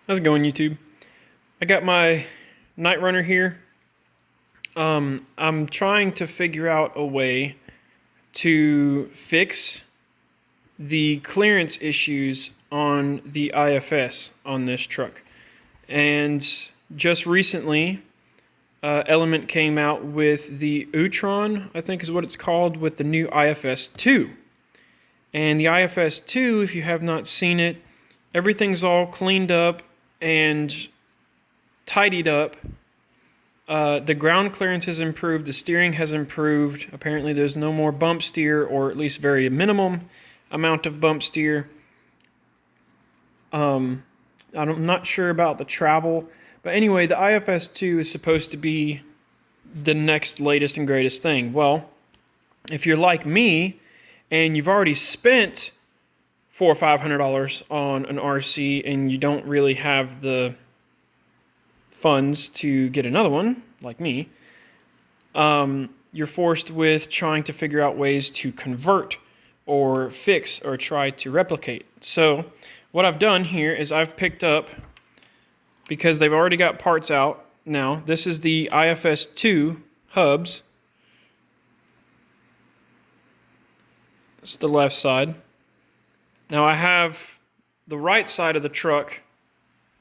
How's it going, YouTube? I got my Knightrunner here. I'm trying to figure out a way to fix the clearance issues on the IFS on this truck. And just recently, Element came out with the Utron, I think is what it's called, with the new IFS2. And the IFS2, if you have not seen it, everything's all cleaned up and tidied up. The ground clearance has improved, the steering has improved. Apparently there's no more bump steer, or at least very minimum amount of bump steer. I'm not sure about the travel, but anyway, the IFS2 is supposed to be the next latest and greatest thing. Well, if you're like me and you've already spent $400 or $500 on an RC and you don't really have the funds to get another one, like me, you're forced with trying to figure out ways to convert or fix or try to replicate. So what I've done here is I've picked up, because they've already got parts out now, this is the IFS2 hubs. It's the left side. Now I have the right side of the truck,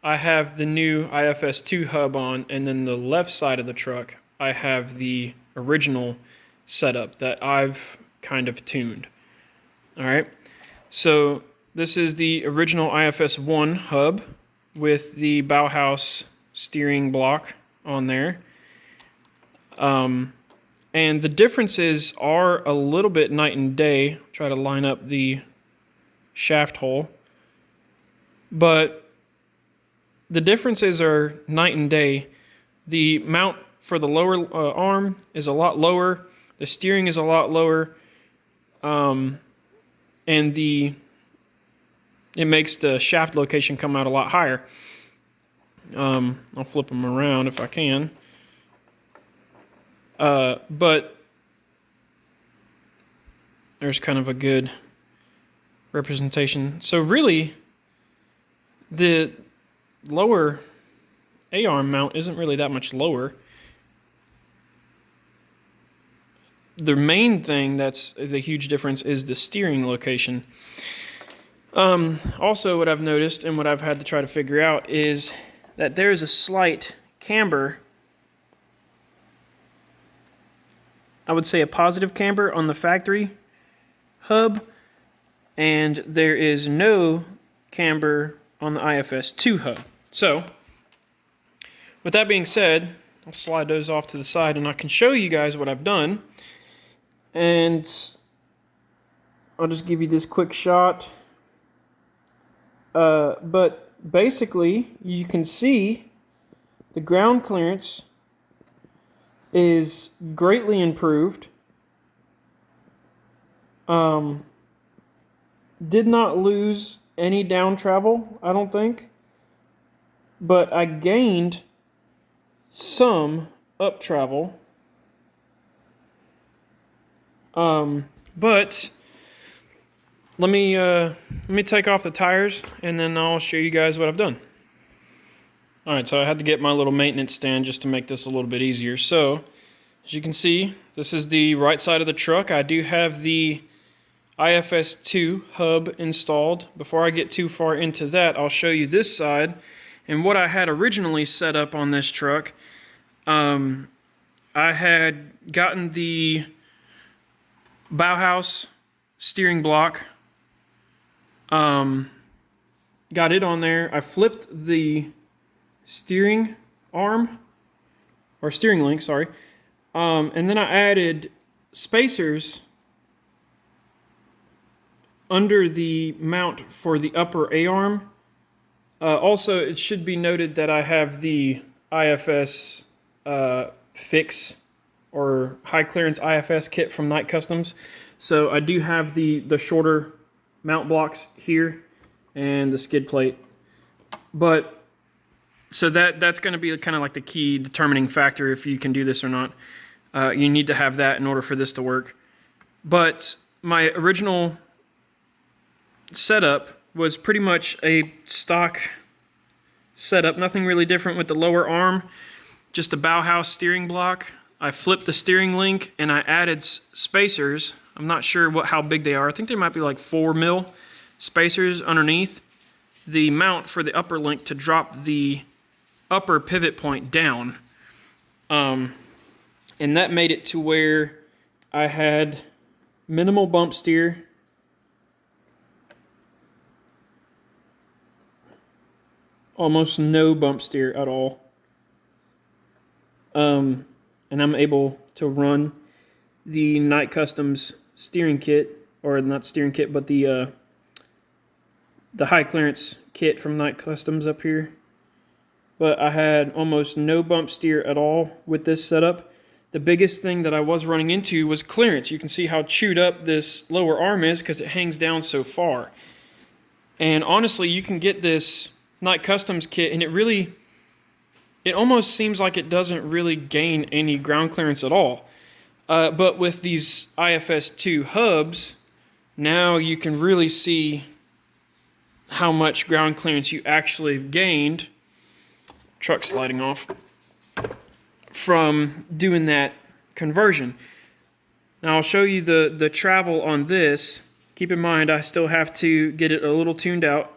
I have the new IFS2 hub on, and then the left side of the truck, I have the original setup that I've kind of tuned. All right, so this is the original IFS1 hub with the Bauhaus steering block on there. And the differences are a little bit night and day. Try to line up the shaft hole. But the differences are night and day. The mount for the lower arm is a lot lower. The steering is a lot lower. And it makes the shaft location come out a lot higher. I'll flip them around if I can. But there's kind of a good representation. So really, the lower A-arm mount isn't really that much lower. The main thing that's the huge difference is the steering location. Also, what I've noticed and what I've had to try to figure out is that there's a slight camber, I would say a positive camber on the factory hub, and there is no camber on the IFS2 hub. So, with that being said, I'll slide those off to the side and I can show you guys what I've done. And I'll just give you this quick shot. But basically, you can see the ground clearance is greatly improved. Did not lose any down travel, I don't think, but I gained some up travel. But let me take off the tires and then I'll show you guys what I've done. All right, so I had to get my little maintenance stand just to make this a little bit easier. So, as you can see, this is the right side of the truck. I do have the IFS2 hub installed. Before I get too far into that, I'll show you this side and what I had originally set up on this truck. I had gotten the Bauhaus steering block, got it on there. I flipped the steering arm, or steering link, sorry, and then I added spacers under the mount for the upper A-arm. Also, it should be noted that I have the IFS fix or high clearance IFS kit from Knight Customs. So I do have the shorter mount blocks here and the skid plate. But so that's going to be kind of like the key determining factor if you can do this or not. You need to have that in order for this to work. But my original setup was pretty much a stock setup. Nothing really different with the lower arm, just a Bauhaus steering block. I flipped the steering link and I added spacers. I'm not sure how big they are. I think they might be like 4 mil spacers underneath the mount for the upper link to drop the upper pivot point down. And that made it to where I had minimal bump steer. Almost no bump steer at all. And I'm able to run the Knight Customs steering kit, or not steering kit, but the high clearance kit from Knight Customs up here. But I had almost no bump steer at all with this setup. The biggest thing that I was running into was clearance. You can see how chewed up this lower arm is because it hangs down so far. And honestly, you can get this Knight Customs kit and it almost seems like it doesn't really gain any ground clearance at all. But with these IFS2 hubs, now you can really see how much ground clearance you actually gained. Truck sliding off. From doing that conversion. Now I'll show you the travel on this. Keep in mind I still have to get it a little tuned out.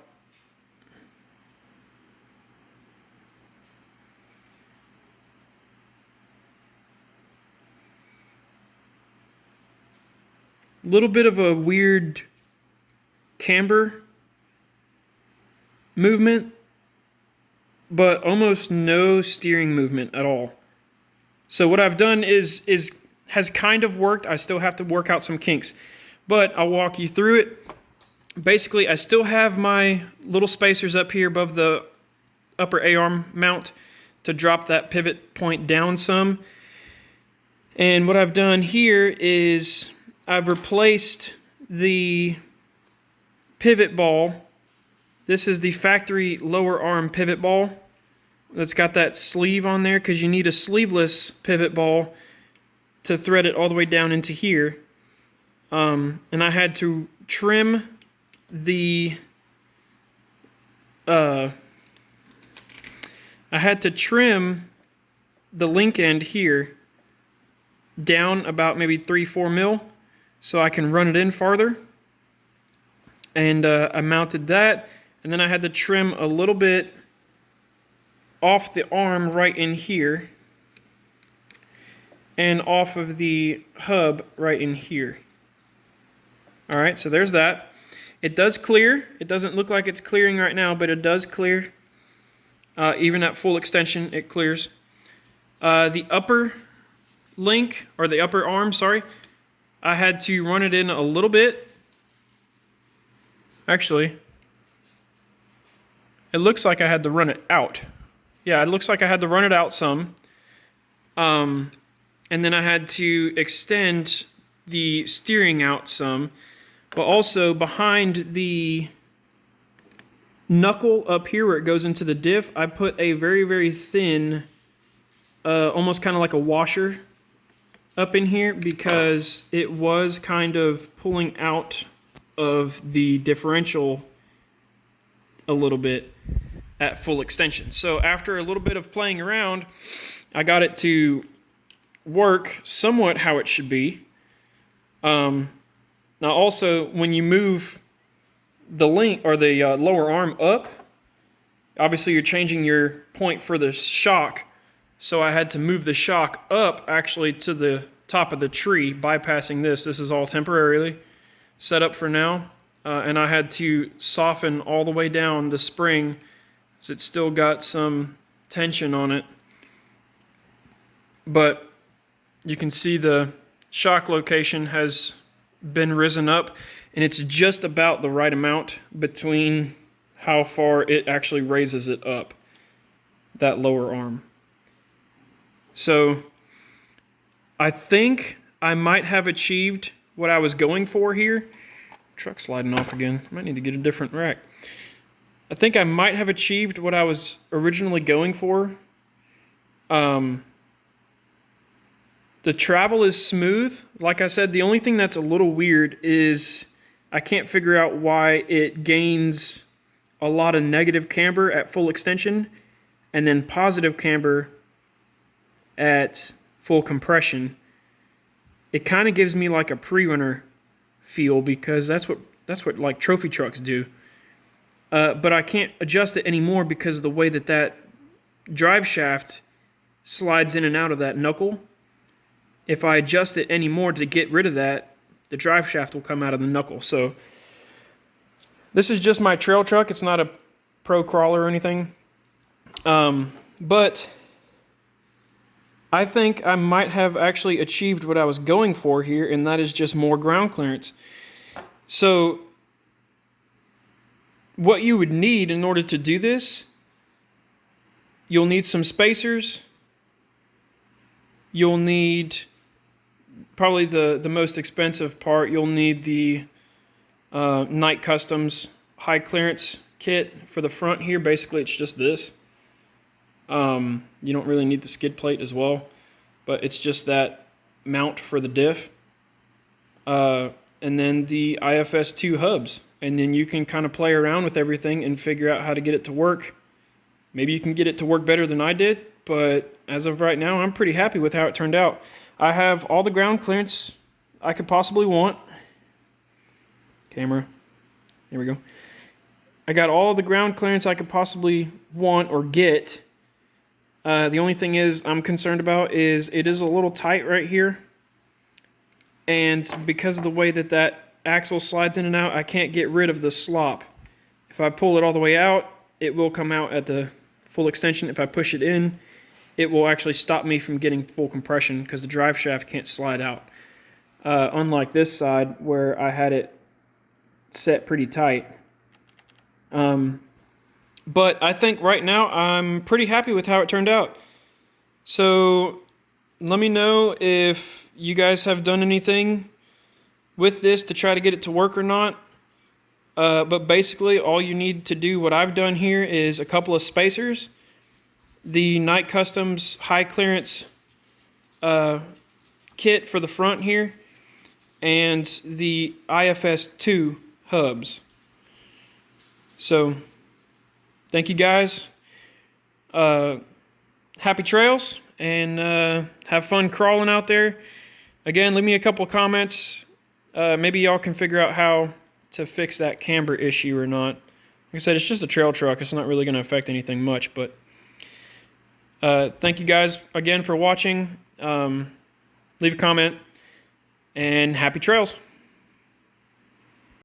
Little bit of a weird camber movement, but almost no steering movement at all. So what I've done has kind of worked. I still have to work out some kinks, but I'll walk you through it. Basically, I still have my little spacers up here above the upper A-arm mount to drop that pivot point down some. And what I've done here is I've replaced the pivot ball. This is the factory lower arm pivot ball that's got that sleeve on there because you need a sleeveless pivot ball to thread it all the way down into here. And I had to trim the link end here down about maybe 3-4 mil so I can run it in farther. And I mounted that, and then I had to trim a little bit off the arm right in here and off of the hub right in here. Alright, so there's that. It does clear. It doesn't look like it's clearing right now, but it does clear. Even at full extension, it clears. The upper link, or the upper arm, sorry, I had to run it in a little bit. Actually, it looks like I had to run it out. Yeah, it looks like I had to run it out some. And then I had to extend the steering out some. But also behind the knuckle up here where it goes into the diff, I put a very, very thin, almost kind of like a washer up in here because it was kind of pulling out of the differential a little bit at full extension. So after a little bit of playing around, I got it to work somewhat how it should be. Now also, when you move the link or the lower arm up, obviously you're changing your point for the shock. So I had to move the shock up actually to the top of the tree, bypassing this. This is all temporarily set up for now. And I had to soften all the way down the spring because it's still got some tension on it. But you can see the shock location has been risen up, and it's just about the right amount between how far it actually raises it up, that lower arm. So I think I might have achieved what I was going for here. Truck sliding off again. Might need to get a different rack. I think I might have achieved what I was originally going for. The travel is smooth. Like I said, the only thing that's a little weird is I can't figure out why it gains a lot of negative camber at full extension and then positive camber at full compression, it kind of gives me like a pre-runner feel, because that's what like trophy trucks do. But I can't adjust it anymore because of the way that drive shaft slides in and out of that knuckle. If I adjust it anymore to get rid of that, the drive shaft will come out of the knuckle. So this is just my trail truck. It's not a pro crawler or anything. But I think I might have actually achieved what I was going for here, and that is just more ground clearance. So what you would need in order to do this, you'll need some spacers. You'll need probably the most expensive part. You'll need the Knight Customs high clearance kit for the front here. Basically, it's just this. You don't really need the skid plate as well, but it's just that mount for the diff. And then the IFS2 hubs. And then you can kind of play around with everything and figure out how to get it to work. Maybe you can get it to work better than I did, but as of right now, I'm pretty happy with how it turned out. I have all the ground clearance I could possibly want. Camera. There we go. I got all the ground clearance I could possibly want or get. The only thing I'm concerned about is it is a little tight right here. And because of the way that axle slides in and out, I can't get rid of the slop. If I pull it all the way out, it will come out at the full extension. If I push it in, it will actually stop me from getting full compression because the drive shaft can't slide out. Unlike this side where I had it set pretty tight. But I think right now I'm pretty happy with how it turned out. So let me know if you guys have done anything with this to try to get it to work or not. But basically all you need to do, what I've done here, is a couple of spacers, the Knight Customs high clearance kit for the front here, and the IFS2 hubs. So thank you guys. Happy trails, and have fun crawling out there. Again, leave me a couple comments. Maybe y'all can figure out how to fix that camber issue or not. Like I said, it's just a trail truck. It's not really going to affect anything much. But thank you guys again for watching. Leave a comment, and happy trails.